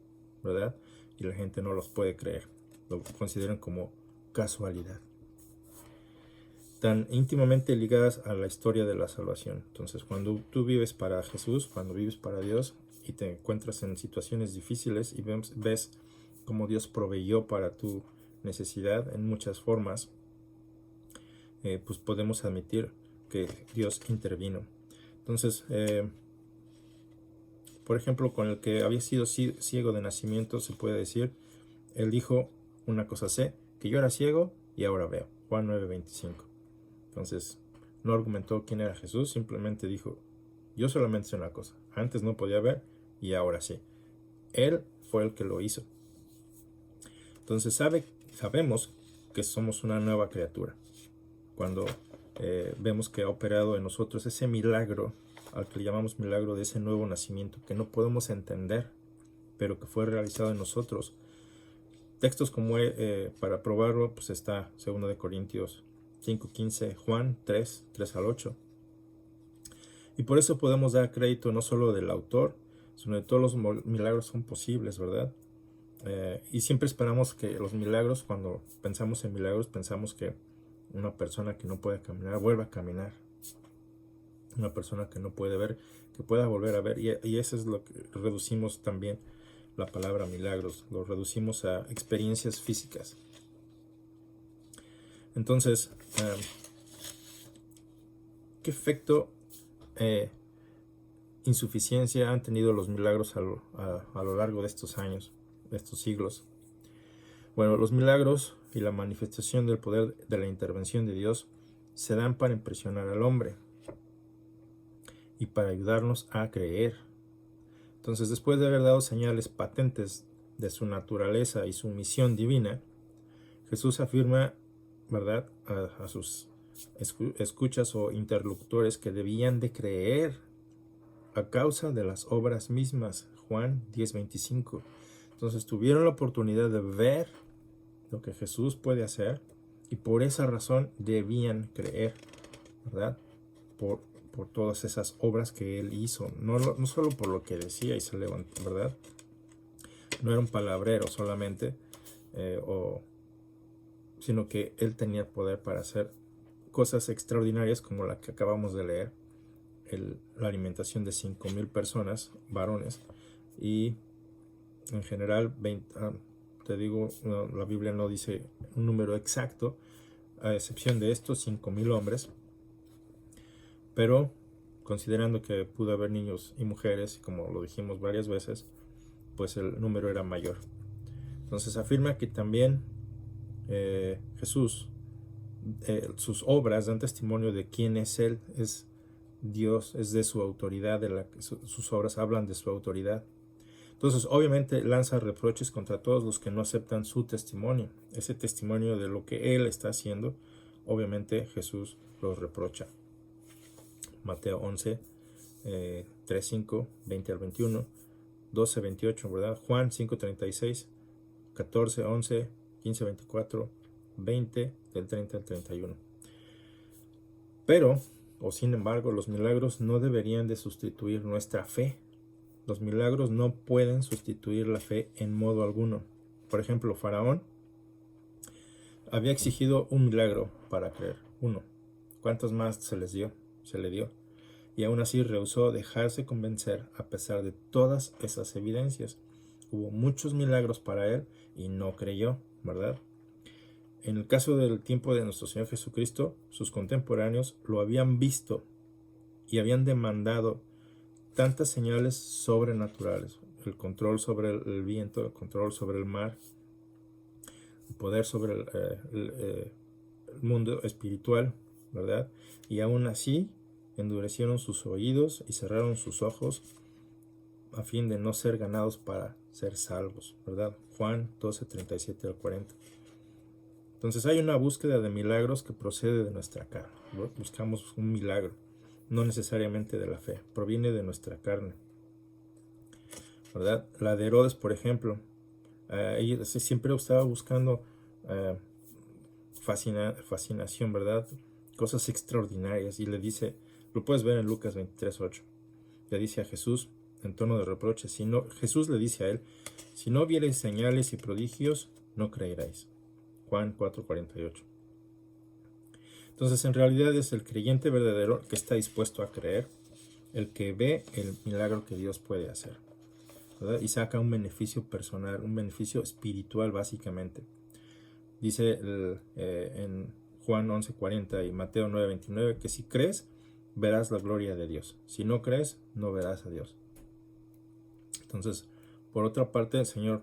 ¿verdad? Y la gente no los puede creer. Lo consideran como casualidad. Tan íntimamente ligadas a la historia de la salvación. Entonces, cuando tú vives para Jesús, cuando vives para Dios y te encuentras en situaciones difíciles y ves cómo Dios proveyó para tu necesidad en muchas formas, pues podemos admitir que Dios intervino. Entonces, por ejemplo, con el que había sido ciego de nacimiento, se puede decir, él dijo, una cosa sé, que yo era ciego y ahora veo. Juan 9:25. Entonces, no argumentó quién era Jesús, simplemente dijo, yo solamente sé una cosa, antes no podía ver y ahora sí. Él fue el que lo hizo. Entonces sabemos que somos una nueva criatura. Cuando vemos que ha operado en nosotros ese milagro, al que le llamamos milagro de ese nuevo nacimiento, que no podemos entender, pero que fue realizado en nosotros. Textos como para probarlo, pues está 2 de Corintios 5:15, Juan 3 al 8. Y por eso podemos dar crédito no solo del autor, sino de todos los milagros son posibles, ¿verdad? Y siempre esperamos que los milagros, cuando pensamos en milagros, pensamos que una persona que no puede caminar vuelva a caminar. Una persona que no puede ver, que pueda volver a ver. Y eso es lo que reducimos también la palabra milagros. Lo reducimos a experiencias físicas. Entonces, ¿qué efecto insuficiencia han tenido los milagros a lo largo de estos años, de estos siglos? Bueno, los milagros y la manifestación del poder de la intervención de Dios se dan para impresionar al hombre y para ayudarnos a creer. Entonces, después de haber dado señales patentes de su naturaleza y su misión divina, Jesús afirma, ¿verdad?, a sus escuchas o interlocutores que debían de creer a causa de las obras mismas. Juan 10:25. Entonces tuvieron la oportunidad de ver lo que Jesús puede hacer y por esa razón debían creer, ¿verdad? Por todas esas obras que Él hizo, no solo por lo que decía y se levantó, ¿verdad? No era un palabrero solamente, sino que Él tenía el poder para hacer cosas extraordinarias como la que acabamos de leer, la alimentación de 5,000 personas, varones, y en general, te digo, la Biblia no dice un número exacto, a excepción de estos 5,000 hombres, pero considerando que pudo haber niños y mujeres, como lo dijimos varias veces, pues el número era mayor. Entonces afirma que también Jesús, sus obras dan testimonio de quién es Él, es Dios, es de su autoridad, sus obras hablan de su autoridad. Entonces, obviamente, lanza reproches contra todos los que no aceptan su testimonio. Ese testimonio de lo que Él está haciendo, obviamente Jesús los reprocha. Mateo 11, 3, 5, 20 al 21, 12, 28, ¿verdad? Juan 5, 36, 14, 11, 15, 24, 20, del 30 al 31. Pero, o sin embargo, los milagros no deberían de sustituir nuestra fe. Los milagros no pueden sustituir la fe en modo alguno. Por ejemplo, Faraón había exigido un milagro para creer. Uno. ¿Cuántos más se le dio? y aún así rehusó dejarse convencer a pesar de todas esas evidencias. Hubo muchos milagros para él y no creyó, ¿verdad? En el caso del tiempo de nuestro Señor Jesucristo, sus contemporáneos lo habían visto y habían demandado tantas señales sobrenaturales, el control sobre el viento, el control sobre el mar, el poder sobre el mundo espiritual, ¿verdad? Y aún así endurecieron sus oídos y cerraron sus ojos a fin de no ser ganados para ser salvos, ¿verdad? Juan 12, 37 al 40. Entonces hay una búsqueda de milagros que procede de nuestra carne. Buscamos un milagro, no necesariamente de la fe, proviene de nuestra carne, ¿verdad? La de Herodes, por ejemplo, ella siempre estaba buscando fascinación, ¿verdad? Cosas extraordinarias, y le dice, lo puedes ver en Lucas 23:8, le dice a Jesús en tono de reproche, Jesús le dice a él, si no viereis señales y prodigios, no creeréis. Juan 4:48. Entonces, en realidad es el creyente verdadero que está dispuesto a creer, el que ve el milagro que Dios puede hacer, ¿verdad? Y saca un beneficio personal, un beneficio espiritual básicamente. Dice en Juan 11:40 y Mateo 9:29 que si crees, verás la gloria de Dios. Si no crees, no verás a Dios. Entonces, por otra parte, el Señor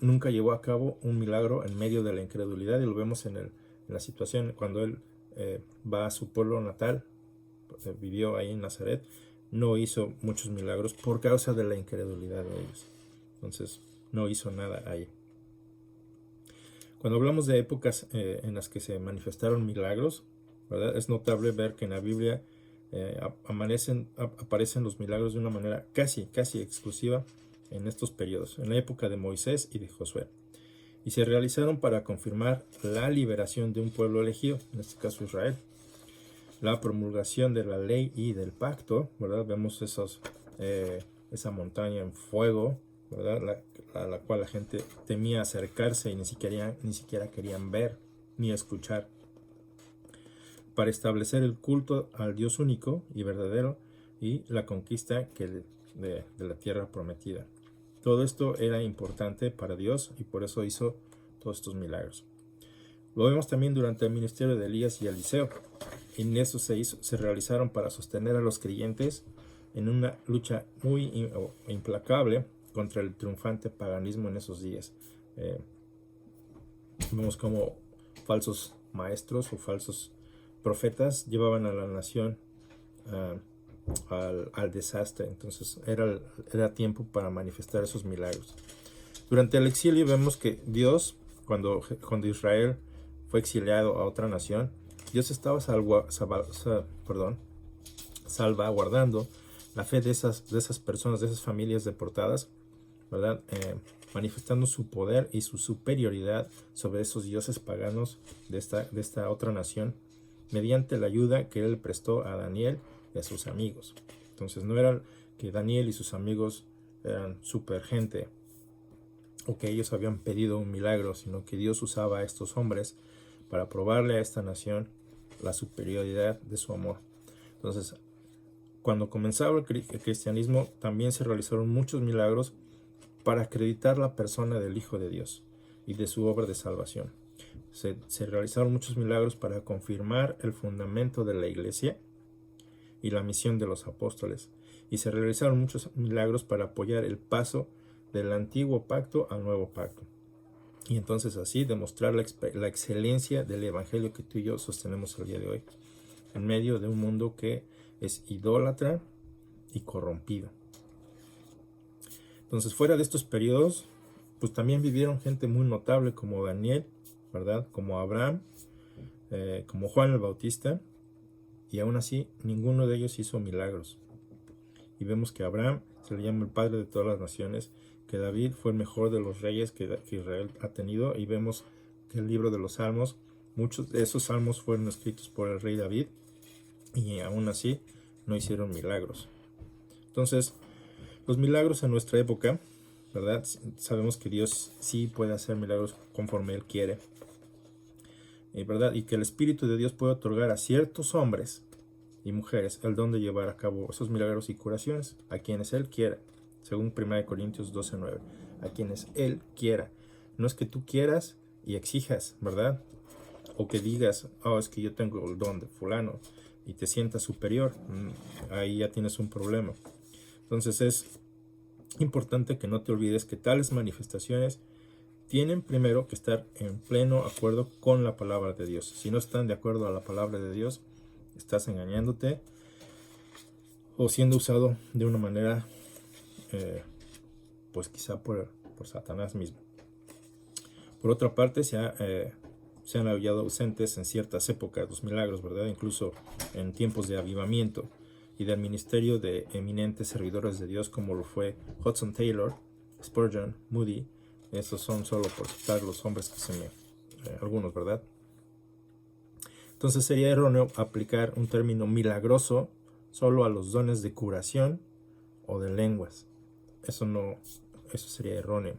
nunca llevó a cabo un milagro en medio de la incredulidad, y lo vemos en la situación cuando Él va a su pueblo natal, vivió ahí en Nazaret, no hizo muchos milagros por causa de la incredulidad de ellos. Entonces, no hizo nada ahí. Cuando hablamos de épocas en las que se manifestaron milagros, ¿verdad? Es notable ver que en la Biblia aparecen los milagros de una manera casi exclusiva en estos periodos, en la época de Moisés y de Josué, y se realizaron para confirmar la liberación de un pueblo elegido, en este caso Israel, la promulgación de la ley y del pacto, ¿verdad? Vemos esa montaña en fuego, ¿verdad? A la cual la gente temía acercarse y ni siquiera querían ver ni escuchar, para establecer el culto al Dios único y verdadero y la conquista de la tierra prometida. Todo esto era importante para Dios y por eso hizo todos estos milagros. Lo vemos también durante el ministerio de Elías y Eliseo. En eso se realizaron para sostener a los creyentes en una lucha muy implacable contra el triunfante paganismo en esos días. Vemos como falsos maestros o falsos profetas llevaban a la nación al desastre. Entonces era tiempo para manifestar esos milagros. Durante el exilio vemos que Dios, cuando Israel fue exiliado a otra nación, Dios estaba salvaguardando la fe de esas personas, de esas familias deportadas, ¿verdad? Manifestando su poder y su superioridad sobre esos dioses paganos de esta otra nación, mediante la ayuda que él prestó a Daniel y a sus amigos. Entonces no era que Daniel y sus amigos eran super gente o que ellos habían pedido un milagro, sino que Dios usaba a estos hombres para probarle a esta nación la superioridad de su amor. Entonces, cuando comenzaba el cristianismo, también se realizaron muchos milagros para acreditar la persona del Hijo de Dios y de su obra de salvación. Se realizaron muchos milagros para confirmar el fundamento de la iglesia y la misión de los apóstoles, y se realizaron muchos milagros para apoyar el paso del antiguo pacto al nuevo pacto, y entonces así demostrar la excelencia del evangelio que tú y yo sostenemos el día de hoy, en medio de un mundo que es idólatra y corrompido. Entonces, fuera de estos periodos, pues también vivieron gente muy notable como Daniel, ¿verdad? Como Abraham, como Juan el Bautista, y aún así ninguno de ellos hizo milagros. Y vemos que Abraham se le llama el padre de todas las naciones, que David fue el mejor de los reyes que Israel ha tenido, y vemos que el libro de los Salmos, muchos de esos salmos fueron escritos por el rey David, y aún así no hicieron milagros. Entonces, los milagros en nuestra época, ¿verdad? Sabemos que Dios sí puede hacer milagros conforme Él quiere, ¿verdad? Y que el Espíritu de Dios puede otorgar a ciertos hombres y mujeres el don de llevar a cabo esos milagros y curaciones a quienes Él quiera, según 1 Corintios 12:9, a quienes Él quiera. No es que tú quieras y exijas, ¿verdad? O que digas, oh, es que yo tengo el don de fulano y te sientas superior. Ahí ya tienes un problema. Entonces es importante que no te olvides que tales manifestaciones tienen primero que estar en pleno acuerdo con la palabra de Dios. Si no están de acuerdo a la palabra de Dios, estás engañándote o siendo usado de una manera, pues quizá por Satanás mismo. Por otra parte, se han hallado ausentes en ciertas épocas los milagros, ¿verdad? Incluso en tiempos de avivamiento y del ministerio de eminentes servidores de Dios como lo fue Hudson Taylor, Spurgeon, Moody. Estos son solo por citar los hombres que algunos, ¿verdad? Entonces sería erróneo aplicar un término milagroso solo a los dones de curación o de lenguas. Eso sería erróneo.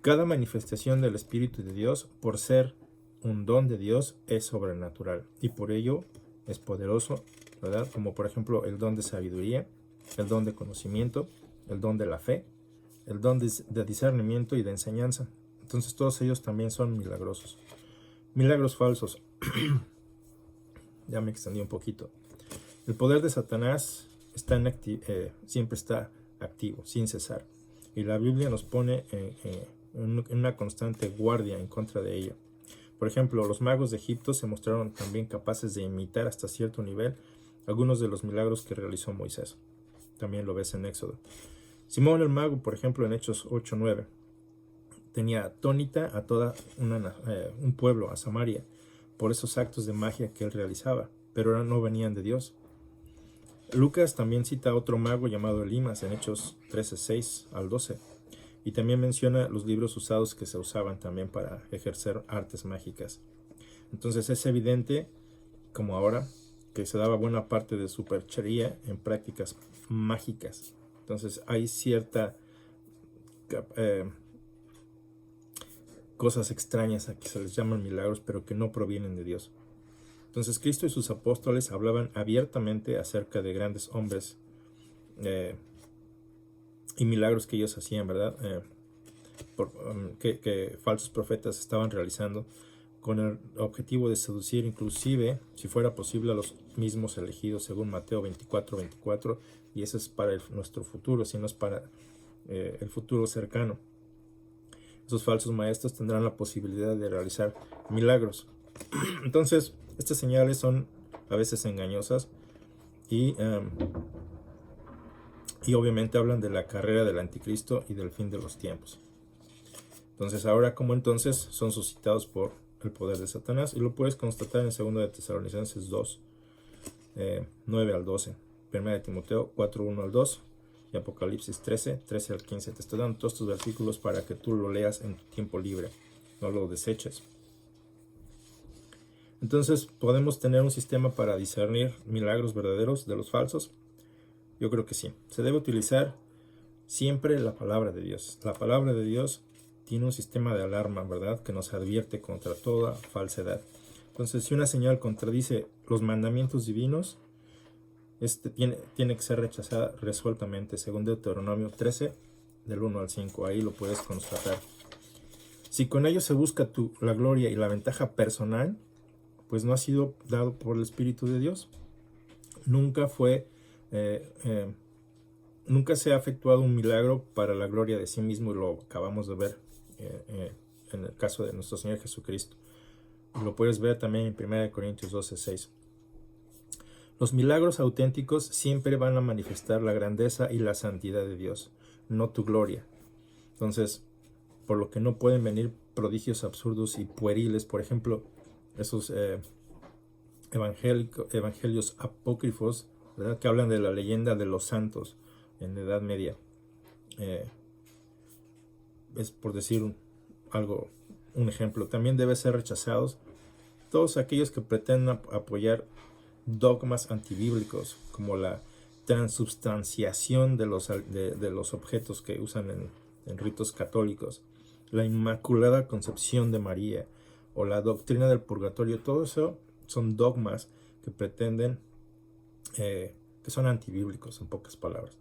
Cada manifestación del Espíritu de Dios, por ser un don de Dios, es sobrenatural y por ello es poderoso, ¿verdad? Como por ejemplo el don de sabiduría, el don de conocimiento, el don de la fe, el don de discernimiento y de enseñanza. Entonces todos ellos también son milagrosos. Milagros falsos. Ya me extendí un poquito. El poder de Satanás siempre está activo, sin cesar. Y la Biblia nos pone en una constante guardia en contra de ello. Por ejemplo, los magos de Egipto se mostraron también capaces de imitar hasta cierto nivel algunos de los milagros que realizó Moisés. También lo ves en Éxodo. Simón el mago, por ejemplo, en Hechos 8:9, tenía atónita a toda un pueblo, a Samaria, por esos actos de magia que él realizaba, pero no venían de Dios. Lucas también cita a otro mago llamado Elimas en Hechos 13:6-12, y también menciona los libros usados que se usaban también para ejercer artes mágicas. Entonces es evidente, como ahora, que se daba buena parte de superchería en prácticas mágicas. Entonces hay cierta cosas extrañas a que se les llaman milagros, pero que no provienen de Dios. Entonces Cristo y sus apóstoles hablaban abiertamente acerca de grandes hombres y milagros que ellos hacían, ¿verdad? Que falsos profetas estaban realizando con el objetivo de seducir, inclusive, si fuera posible, a los mismos elegidos, según Mateo 24:24, y eso es para nuestro futuro, si no es para el futuro cercano. Esos falsos maestros tendrán la posibilidad de realizar milagros. Entonces, estas señales son a veces engañosas y obviamente hablan de la carrera del anticristo y del fin de los tiempos. Entonces, ahora como entonces son suscitados por el poder de Satanás, y lo puedes constatar en 2 de Tesalonicenses 2, 9-12, 1 de Timoteo 4:1-2 y Apocalipsis 13:13-15. Te estoy dando todos estos versículos para que tú lo leas en tu tiempo libre, no lo deseches. Entonces, ¿podemos tener un sistema para discernir milagros verdaderos de los falsos? Yo creo que sí. Se debe utilizar siempre la palabra de Dios. La palabra de Dios tiene un sistema de alarma, ¿verdad?, que nos advierte contra toda falsedad. Entonces, si una señal contradice los mandamientos divinos, tiene que ser rechazada resueltamente, según Deuteronomio 13, del 1-5. Ahí lo puedes constatar. Si con ello se busca la gloria y la ventaja personal, pues no ha sido dado por el Espíritu de Dios. Nunca se ha efectuado un milagro para la gloria de sí mismo, y lo acabamos de ver en el caso de nuestro Señor Jesucristo. Lo puedes ver también en 1 Corintios 12:6. Los milagros auténticos siempre van a manifestar la grandeza y la santidad de Dios, no tu gloria. Entonces, por lo que no pueden venir prodigios absurdos y pueriles, por ejemplo, esos evangelios apócrifos, ¿verdad?, que hablan de la leyenda de los santos en la Edad Media. Es por decir un ejemplo. También deben ser rechazados todos aquellos que pretendan apoyar dogmas antibíblicos, como la transubstanciación de los objetos que usan en ritos católicos, la Inmaculada Concepción de María o la doctrina del purgatorio. Todo eso son dogmas que pretenden que son antibíblicos, en pocas palabras.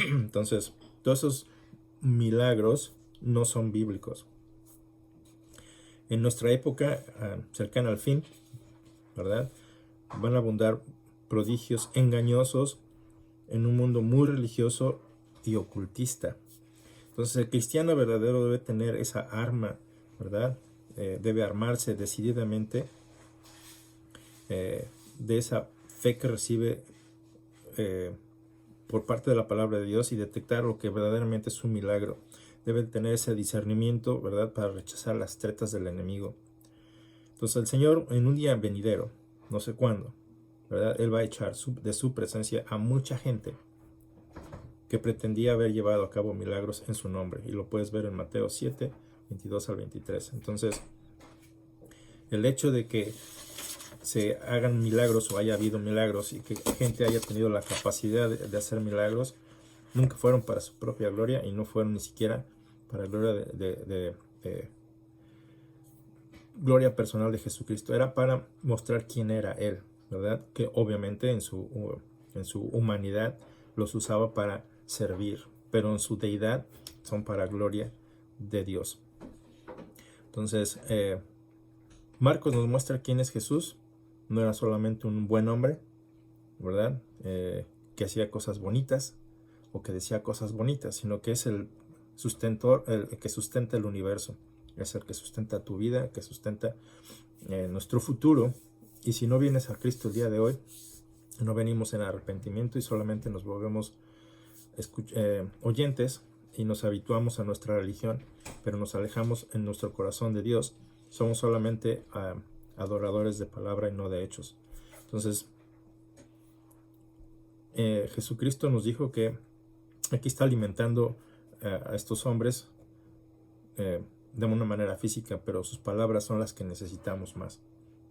Entonces, todos esos milagros no son bíblicos. En nuestra época, cercana al fin, ¿verdad?, van a abundar prodigios engañosos en un mundo muy religioso y ocultista. Entonces, el cristiano verdadero debe tener esa arma, ¿verdad? Debe armarse decididamente de esa fe que recibe por parte de la palabra de Dios y detectar lo que verdaderamente es un milagro. Debe tener ese discernimiento, ¿verdad?, para rechazar las tretas del enemigo. Entonces el Señor, en un día venidero, no sé cuándo, ¿verdad?, Él va a echar de su presencia a mucha gente que pretendía haber llevado a cabo milagros en su nombre. Y lo puedes ver en Mateo 7, 22 al 23. Entonces, el hecho de que se hagan milagros o haya habido milagros y que gente haya tenido la capacidad de hacer milagros, nunca fueron para su propia gloria y no fueron ni siquiera para la gloria de gloria personal de Jesucristo. Era para mostrar quién era Él, ¿verdad? Que obviamente en su humanidad los usaba para servir, pero en su deidad son para gloria de Dios. Entonces, Marcos nos muestra quién es Jesús. No era solamente un buen hombre, ¿verdad?, que hacía cosas bonitas o que decía cosas bonitas, sino que es el sustentor, el que sustenta el universo. Es el que sustenta tu vida, que sustenta nuestro futuro. Y si no vienes a Cristo el día de hoy, no venimos en arrepentimiento y solamente nos volvemos oyentes y nos habituamos a nuestra religión, pero nos alejamos en nuestro corazón de Dios, somos solamente adoradores de palabra y no de hechos. Entonces, Jesucristo nos dijo que aquí está alimentando a estos hombres de una manera física, pero sus palabras son las que necesitamos más,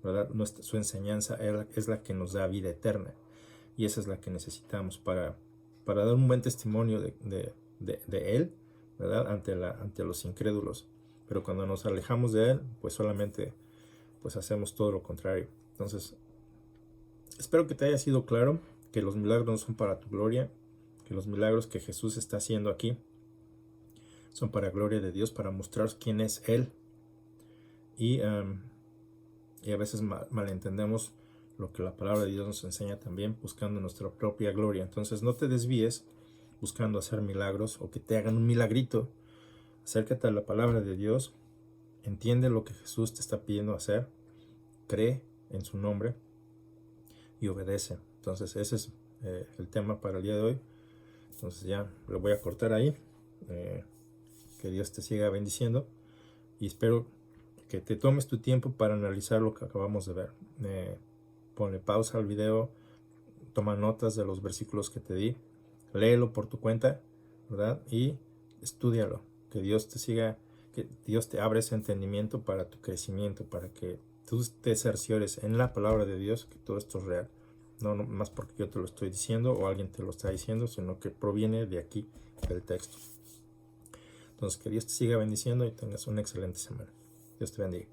¿verdad? Su enseñanza es la que nos da vida eterna, y esa es la que necesitamos para dar un buen testimonio de Él, ¿verdad?, ante los incrédulos. Pero cuando nos alejamos de Él, pues solamente pues hacemos todo lo contrario. Entonces, espero que te haya sido claro que los milagros no son para tu gloria, que los milagros que Jesús está haciendo aquí son para gloria de Dios, para mostrar quién es Él. Y a veces malentendemos lo que la palabra de Dios nos enseña también, buscando nuestra propia gloria. Entonces no te desvíes buscando hacer milagros o que te hagan un milagrito. Acércate a la palabra de Dios, entiende lo que Jesús te está pidiendo hacer, cree en su nombre y obedece. Entonces ese es el tema para el día de hoy. Entonces ya lo voy a cortar ahí. Que Dios te siga bendiciendo y espero que te tomes tu tiempo para analizar lo que acabamos de ver. Ponle pausa al video, toma notas de los versículos que te di, léelo por tu cuenta, ¿verdad?, y estúdialo. Que Dios te siga, que Dios te abra ese entendimiento para tu crecimiento, para que tú te cerciores en la palabra de Dios que todo esto es real. No más porque yo te lo estoy diciendo o alguien te lo está diciendo, sino que proviene de aquí, del texto. Entonces, que Dios te siga bendiciendo y tengas una excelente semana. Dios te bendiga.